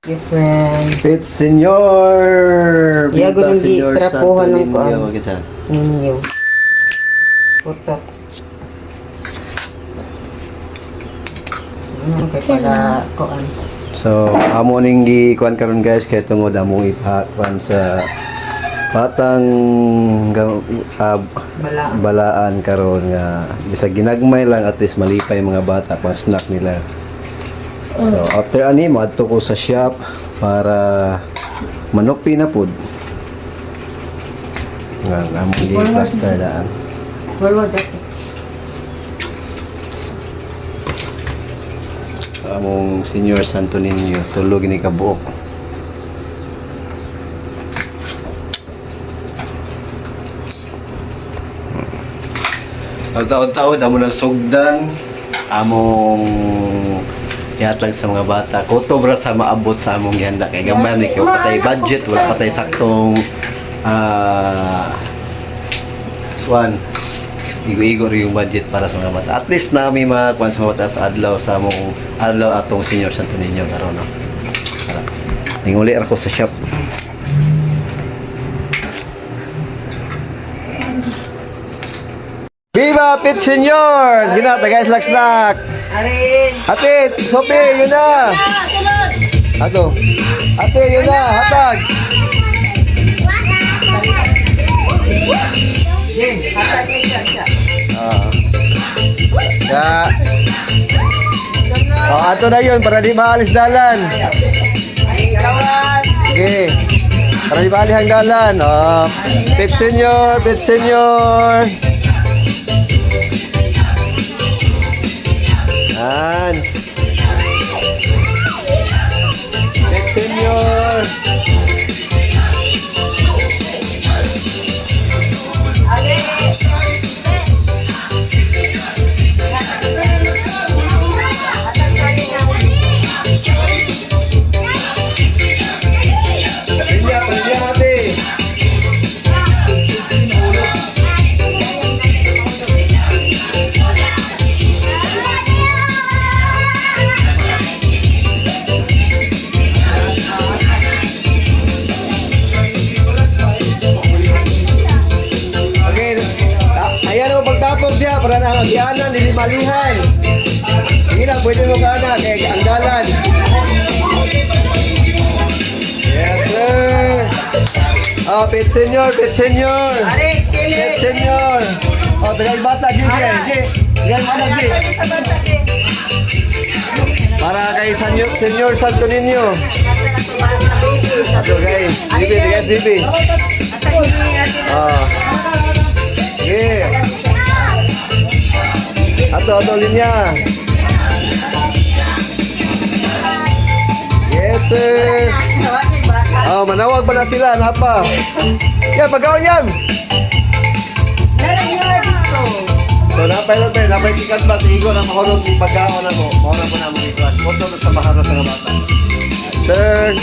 Different. Pit Senyor! Iyago Bita ng Senyor trapuhan Santo ng kuan. Niño. Kisa? Ninyo. Putot. Ano kay para kuan. So, amo ning gikuan karon guys kay tungod among ipakuan sa batang Bala. balaan karon nga bisag ginagmay lang at least malipay mga bata pang snack nila. So, after ani madto ko sa shop para manok pinapod. Nga among gi-plaster daan. Forward that. Among Senior Santo Niño tulog ni kabuok. Ang taon-taon amo nang sugdan among ihatag sa mga bata. Kutob ra sa maabot sa among gihanda kay gamay ni kay patay budget, wala patay saktong one igo-igo rin yung budget para sa mga bata. At least namin makuha sa mga bata sa adlaw sa among adlaw atong Senior Santo Niño karon no. Para ninguli ra ko sa shop. Viva Pit Senyor! Ginata guys, snack. Arin. Ate, Sophie, yun na. Ato. Ate, yun na, hatag. Jen, hatag ni siya. Ya. Oh, ato na yun para di maalis dalan. Ay, kawan. Okay. Para di maalis ang dalan. Oh, Pit Senyor, Pit Senyor. Yan. Pit Senyor. Pilya, pilya ate. Okay. Ayan mo pagtapos siya para na magyanan, hindi malihan. Sige lang, pwede mo ka na, kaya ang dalan. Yes, sir. Oh, Pit Senyor, Pit Senyor. Arin, sili. Pit Senyor. Oh, tagal bata, Gigi. Tagal bata, Gigi. Para kay Senyor Santo Niño. Ato guys, Bibi, guys, Bibi. Oh. Sige. Ato, linya. Yes, sir. Oh, manawag ba na sila? Napa? Yan, pagkaon yan. So, napay sikat ba? Igo na mahulog yung pagkaon na mo. Mahulog ko na mo ito. Punto sa maharas ng bata. Sir.